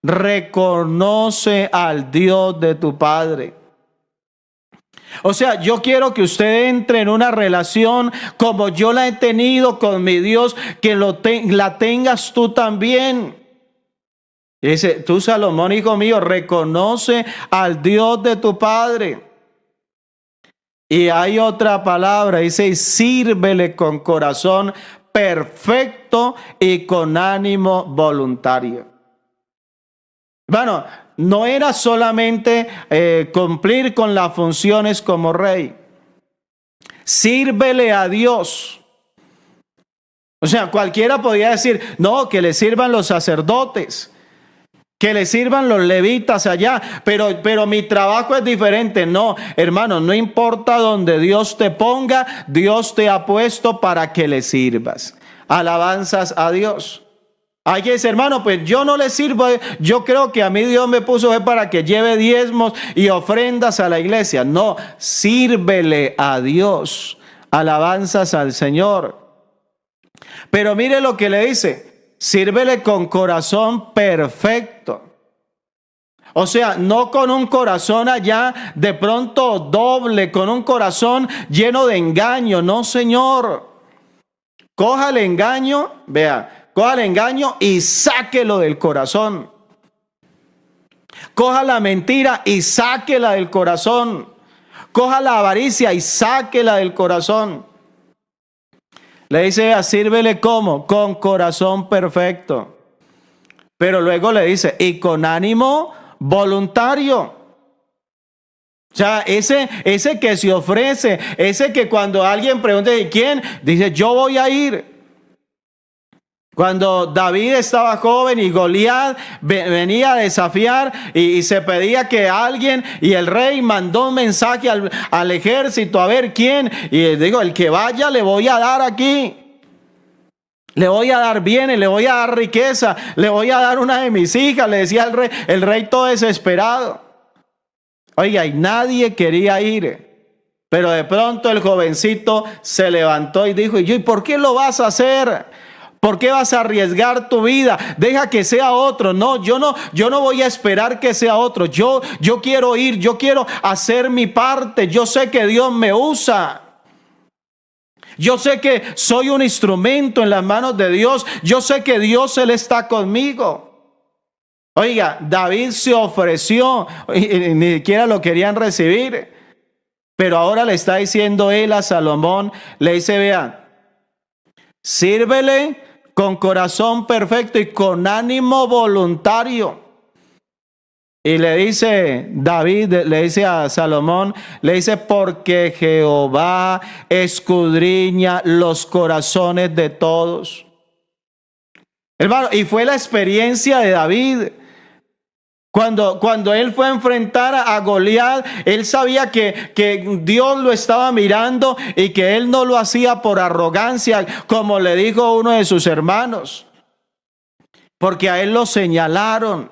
reconoce al Dios de tu padre. O sea, yo quiero que usted entre en una relación como yo la he tenido con mi Dios, que la tengas tú también. Y dice: tú, Salomón, hijo mío, reconoce al Dios de tu padre. Y hay otra palabra, dice: y sírvele con corazón perfecto y con ánimo voluntario. Bueno, no era solamente cumplir con las funciones como rey. Sírvele a Dios. O sea, cualquiera podía decir: no, que le sirvan los sacerdotes, que le sirvan los levitas allá, pero mi trabajo es diferente. No, hermano, no importa donde Dios te ponga, Dios te ha puesto para que le sirvas. Alabanzas a Dios. Hay que decir: hermano, pues yo no le sirvo, yo creo que a mí Dios me puso para que lleve diezmos y ofrendas a la iglesia. No, sírvele a Dios. Alabanzas al Señor. Pero mire lo que le dice: sírvele con corazón perfecto. O sea, no con un corazón allá de pronto doble, con un corazón lleno de engaño. No, Señor. Coja el engaño, vea, coja el engaño y sáquelo del corazón. Coja la mentira y sáquela del corazón. Coja la avaricia y sáquela del corazón. Le dice: sírvele ¿cómo? Con corazón perfecto. Pero luego le dice: y con ánimo voluntario. O sea, ese que se ofrece, ese que cuando alguien pregunta ¿de quién? Dice: yo voy a ir. Cuando David estaba joven y Goliat venía a desafiar y se pedía que alguien, y el rey mandó un mensaje al ejército a ver quién, y digo: el que vaya le voy a dar aquí. Le voy a dar bienes, le voy a dar riqueza, le voy a dar una de mis hijas, le decía el rey todo desesperado. Oiga, y nadie quería ir. Pero de pronto el jovencito se levantó y dijo: ¿y por qué lo vas a hacer? ¿Por qué vas a arriesgar tu vida? Deja que sea otro. No, yo no voy a esperar que sea otro. Yo quiero ir, yo quiero hacer mi parte. Yo sé que Dios me usa. Yo sé que soy un instrumento en las manos de Dios. Yo sé que Dios, Él está conmigo. Oiga, David se ofreció y ni siquiera lo querían recibir. Pero ahora le está diciendo él a Salomón, le dice: vea, sírvele con corazón perfecto y con ánimo voluntario. Y le dice David, le dice a Salomón, le dice: porque Jehová escudriña los corazones de todos. Hermano, y fue la experiencia de David. Cuando él fue a enfrentar a Goliat, él sabía que Dios lo estaba mirando y que él no lo hacía por arrogancia, como le dijo uno de sus hermanos. Porque a él lo señalaron.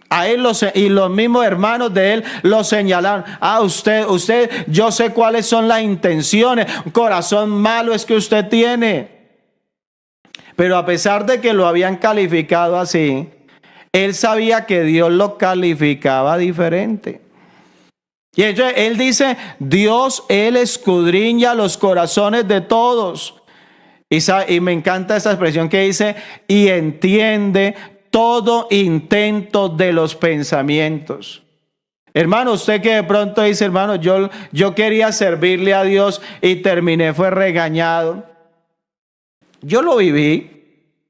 A él y los mismos hermanos de él lo señalaron. Usted, yo sé cuáles son las intenciones. Un corazón malo es que usted tiene. Pero a pesar de que lo habían calificado así, él sabía que Dios lo calificaba diferente. Y él dice: Dios, Él escudriña los corazones de todos. Y me encanta esa expresión que dice: y entiende todo intento de los pensamientos. Hermano, usted que de pronto dice, hermano, yo quería servirle a Dios y terminé, fue regañado. Yo lo viví.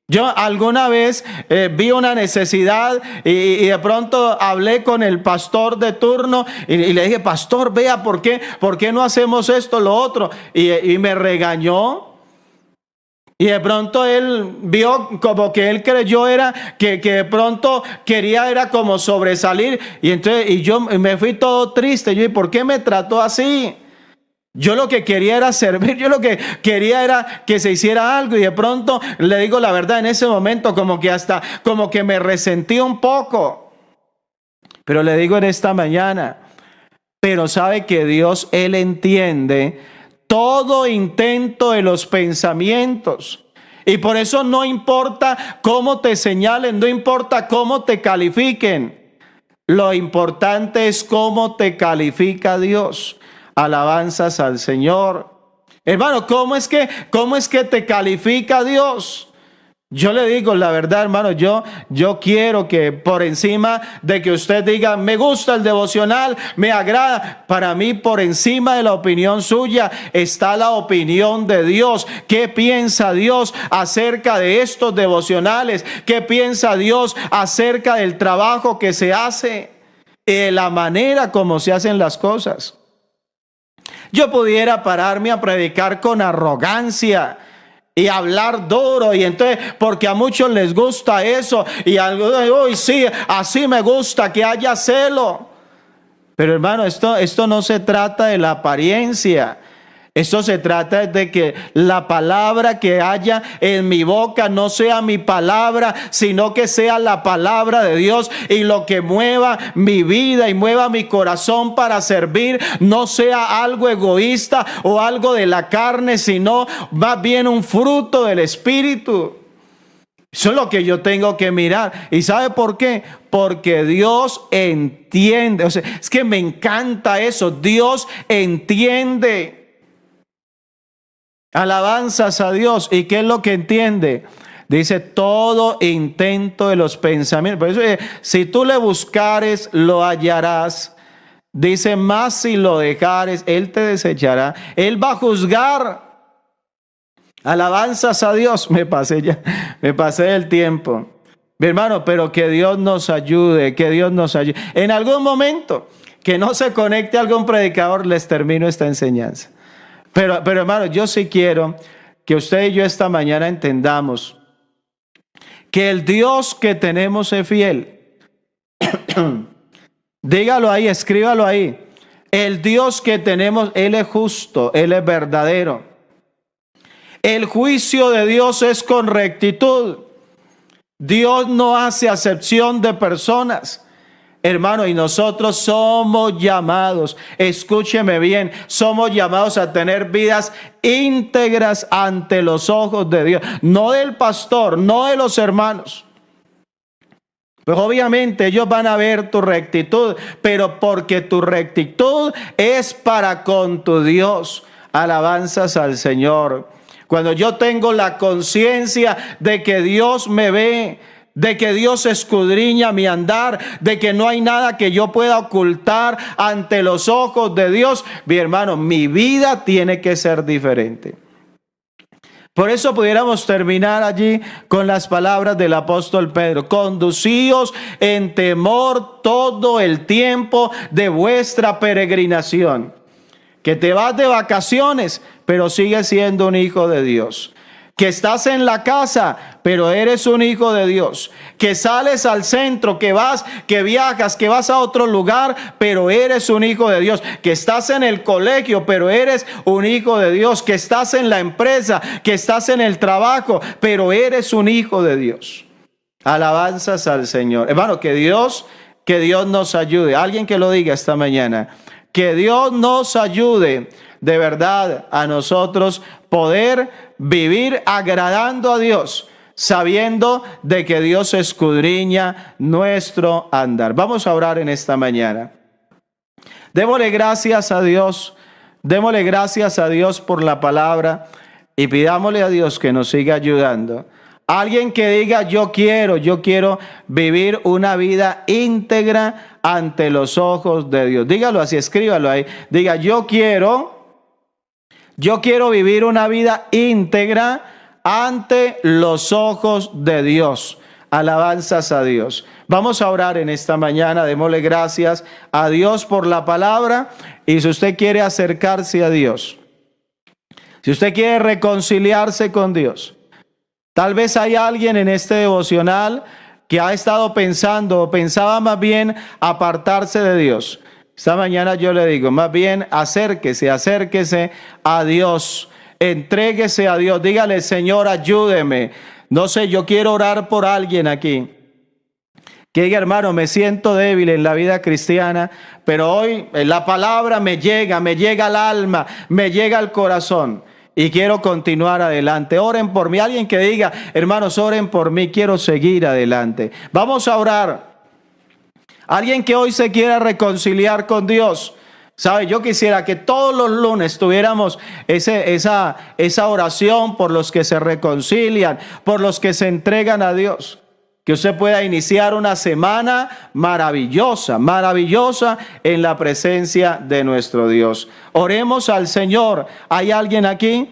Yo alguna vez vi una necesidad y de pronto hablé con el pastor de turno y le dije, pastor, vea, ¿por qué no hacemos esto, lo otro? Y me regañó. Y de pronto él vio como que él creyó era que de pronto quería era como sobresalir. Y yo me fui todo triste. Yo, ¿y por qué me trató así? Yo lo que quería era servir, yo lo que quería era que se hiciera algo. Y de pronto le digo la verdad, en ese momento como que me resentí un poco. Pero le digo en esta mañana, pero sabe que Dios, Él entiende todo intento de los pensamientos. Y por eso no importa cómo te señalen, no importa cómo te califiquen. Lo importante es cómo te califica Dios. Alabanzas al Señor. Hermano, ¿cómo es que te califica Dios? Yo le digo la verdad, hermano, yo quiero que por encima de que usted diga, me gusta el devocional, me agrada, para mí por encima de la opinión suya está la opinión de Dios. ¿Qué piensa Dios acerca de estos devocionales? ¿Qué piensa Dios acerca del trabajo que se hace? De la manera como se hacen las cosas. Yo pudiera pararme a predicar con arrogancia y hablar duro, y entonces porque a muchos les gusta eso y algo, uy, sí, así me gusta que haya celo. Pero hermano, esto no se trata de la apariencia. Esto se trata de que la palabra que haya en mi boca no sea mi palabra, sino que sea la palabra de Dios, y lo que mueva mi vida y mueva mi corazón para servir no sea algo egoísta o algo de la carne, sino más bien un fruto del Espíritu. Eso es lo que yo tengo que mirar. ¿Y sabe por qué? Porque Dios entiende. O sea, es que me encanta eso. Dios entiende. Alabanzas a Dios. ¿Y qué es lo que entiende? Dice, todo intento de los pensamientos. Por eso, si tú le buscares, lo hallarás. Dice, más si lo dejares, Él te desechará. Él va a juzgar. Alabanzas a Dios. Me pasé del tiempo. Mi hermano, pero que Dios nos ayude, que Dios nos ayude. En algún momento, que no se conecte algún predicador, les termino esta enseñanza. Pero hermano, yo sí quiero que usted y yo esta mañana entendamos que el Dios que tenemos es fiel. Dígalo ahí, escríbalo ahí. El Dios que tenemos, Él es justo, Él es verdadero. El juicio de Dios es con rectitud. Dios no hace acepción de personas. Hermano, y nosotros somos llamados, escúcheme bien, somos llamados a tener vidas íntegras ante los ojos de Dios. No del pastor, no de los hermanos. Pues obviamente ellos van a ver tu rectitud, pero porque tu rectitud es para con tu Dios. Alabanzas al Señor. Cuando yo tengo la conciencia de que Dios me ve, de que Dios escudriña mi andar, de que no hay nada que yo pueda ocultar ante los ojos de Dios, mi hermano, mi vida tiene que ser diferente. Por eso pudiéramos terminar allí con las palabras del apóstol Pedro. Conducíos en temor todo el tiempo de vuestra peregrinación. Que te vas de vacaciones, pero sigues siendo un hijo de Dios. Que estás en la casa, pero eres un hijo de Dios. Que sales al centro, que viajas, que vas a otro lugar, pero eres un hijo de Dios. Que estás en el colegio, pero eres un hijo de Dios. Que estás en la empresa, que estás en el trabajo, pero eres un hijo de Dios. Alabanzas al Señor. Hermano, que Dios nos ayude. Alguien que lo diga esta mañana. Que Dios nos ayude de verdad a nosotros poder vivir agradando a Dios, sabiendo de que Dios escudriña nuestro andar. Vamos a orar en esta mañana. Démosle gracias a Dios por la palabra y pidámosle a Dios que nos siga ayudando. Alguien que diga, yo quiero vivir una vida íntegra ante los ojos de Dios. Dígalo así, escríbalo ahí. Diga, yo quiero vivir una vida íntegra ante los ojos de Dios. Alabanzas a Dios. Vamos a orar en esta mañana, démosle gracias a Dios por la palabra. Y si usted quiere acercarse a Dios, si usted quiere reconciliarse con Dios, tal vez hay alguien en este devocional que ha estado pensando o pensaba más bien apartarse de Dios. Esta mañana yo le digo, más bien acérquese a Dios, entréguese a Dios, dígale, Señor, ayúdeme. No sé, yo quiero orar por alguien aquí que diga, hermano, me siento débil en la vida cristiana, pero hoy la palabra me llega al alma, me llega al corazón y quiero continuar adelante. Oren por mí. Alguien que diga, hermanos, oren por mí, quiero seguir adelante. Vamos a orar. Alguien que hoy se quiera reconciliar con Dios. ¿Sabe? Yo quisiera que todos los lunes tuviéramos esa oración por los que se reconcilian, por los que se entregan a Dios. Que usted pueda iniciar una semana maravillosa en la presencia de nuestro Dios. Oremos al Señor. ¿Hay alguien aquí?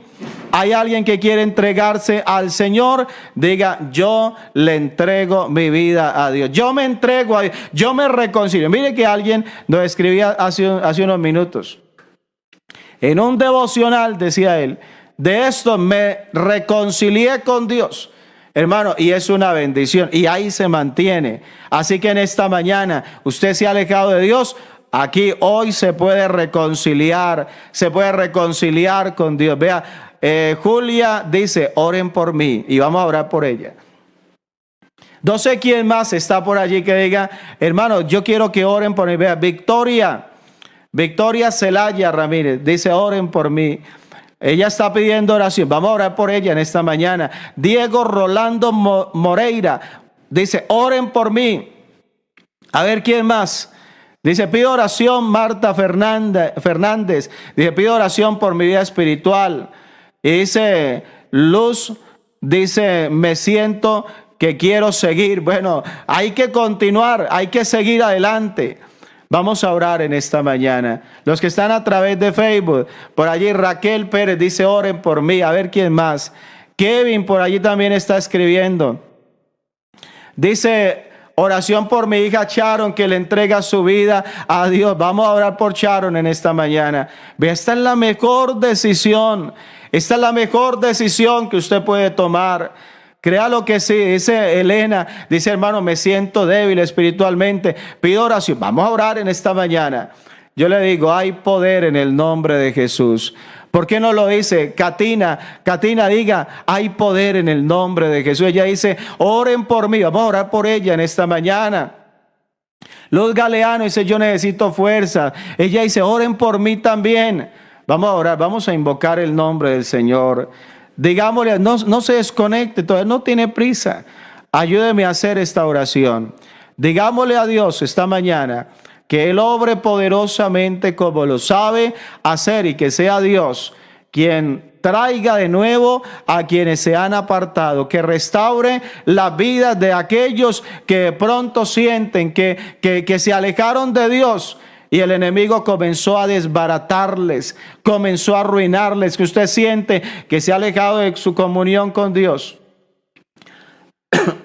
¿Hay alguien que quiere entregarse al Señor? Diga, yo le entrego mi vida a Dios. Yo me entrego a Dios. Yo me reconcilio. Mire que alguien nos escribía hace unos minutos. En un devocional decía él, de esto me reconcilié con Dios. Hermano, y es una bendición y ahí se mantiene. Así que en esta mañana usted se ha alejado de Dios. Aquí hoy se puede reconciliar con Dios. Vea, Julia dice, oren por mí y vamos a orar por ella. No sé quién más está por allí que diga, hermano, yo quiero que oren por mí. Vea, Victoria Celaya Ramírez dice, oren por mí. Ella está pidiendo oración. Vamos a orar por ella en esta mañana. Diego Rolando Moreira dice, oren por mí. A ver, ¿quién más? Dice, pido oración. Marta Fernández dice, pido oración por mi vida espiritual. Y dice, Luz, dice, me siento que quiero seguir. Bueno, hay que continuar, hay que seguir adelante. Vamos a orar en esta mañana. Los que están a través de Facebook, por allí Raquel Pérez dice, oren por mí. A ver quién más. Kevin por allí también está escribiendo. Dice, oración por mi hija Sharon, que le entrega su vida a Dios. Vamos a orar por Sharon en esta mañana. Vea, esta es la mejor decisión. Esta es la mejor decisión que usted puede tomar. Crea lo que sí, dice Elena, dice, hermano, me siento débil espiritualmente, pido oración. Vamos a orar en esta mañana. Yo le digo, hay poder en el nombre de Jesús. ¿Por qué no lo dice? Katina diga, hay poder en el nombre de Jesús. Ella dice, oren por mí. Vamos a orar por ella en esta mañana. Luz Galeano dice, yo necesito fuerza. Ella dice, oren por mí también. Vamos a orar, vamos a invocar el nombre del Señor. Digámosle, no se desconecte, todavía no tiene prisa. Ayúdeme a hacer esta oración. Digámosle a Dios esta mañana que Él obre poderosamente como lo sabe hacer y que sea Dios quien traiga de nuevo a quienes se han apartado, que restaure la vida de aquellos que de pronto sienten que se alejaron de Dios. Y el enemigo comenzó a desbaratarles, comenzó a arruinarles, que usted siente que se ha alejado de su comunión con Dios.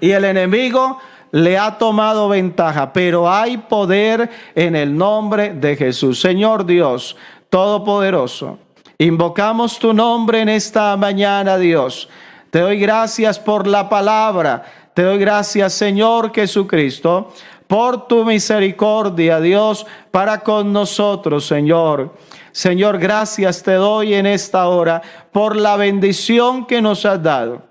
Y el enemigo le ha tomado ventaja, pero hay poder en el nombre de Jesús. Señor Dios Todopoderoso, invocamos tu nombre en esta mañana, Dios. Te doy gracias por la palabra. Te doy gracias, Señor Jesucristo, por tu misericordia, Dios, para con nosotros, Señor. Señor, gracias te doy en esta hora por la bendición que nos has dado.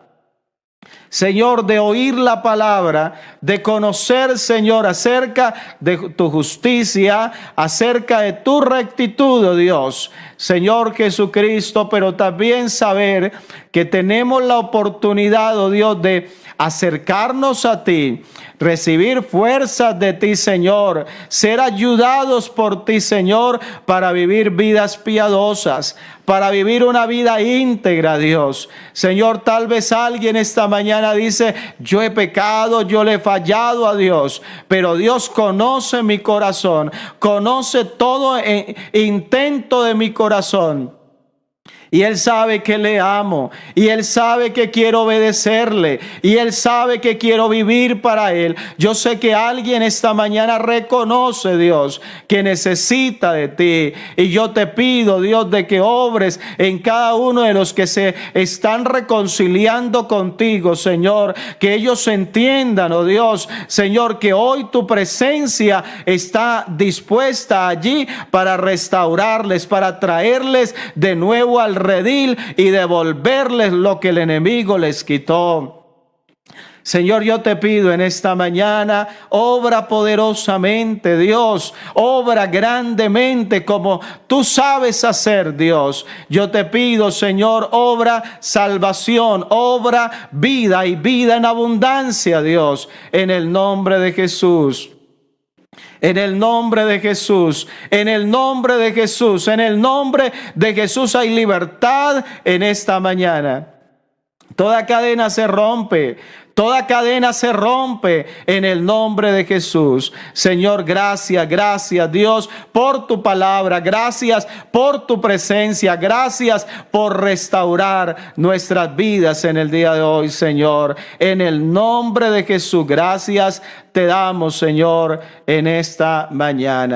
Señor, de oír la palabra, de conocer, Señor, acerca de tu justicia, acerca de tu rectitud, oh Dios, Señor Jesucristo, pero también saber que tenemos la oportunidad, oh Dios, de acercarnos a ti, recibir fuerzas de ti, Señor, ser ayudados por ti, Señor, para vivir vidas piadosas, para vivir una vida íntegra, Dios. Señor, tal vez alguien esta mañana dice, yo he pecado, yo le he fallado a Dios, pero Dios conoce mi corazón, conoce todo intento de mi corazón. Y Él sabe que le amo, y Él sabe que quiero obedecerle, y Él sabe que quiero vivir para Él. Yo sé que alguien esta mañana reconoce, Dios, que necesita de ti. Y yo te pido, Dios, de que obres en cada uno de los que se están reconciliando contigo, Señor. Que ellos entiendan, oh Dios, Señor, que hoy tu presencia está dispuesta allí para restaurarles, para traerles de nuevo al redil y devolverles lo que el enemigo les quitó. Señor, yo te pido en esta mañana, obra poderosamente, Dios, obra grandemente como tú sabes hacer, Dios. Yo te pido, Señor, obra salvación, obra vida y vida en abundancia, Dios, en el nombre de Jesús. En el nombre de Jesús, en el nombre de Jesús, en el nombre de Jesús hay libertad en esta mañana. Toda cadena se rompe. Toda cadena se rompe en el nombre de Jesús. Señor, gracias, gracias Dios por tu palabra. Gracias por tu presencia. Gracias por restaurar nuestras vidas en el día de hoy, Señor. En el nombre de Jesús, gracias te damos, Señor, en esta mañana.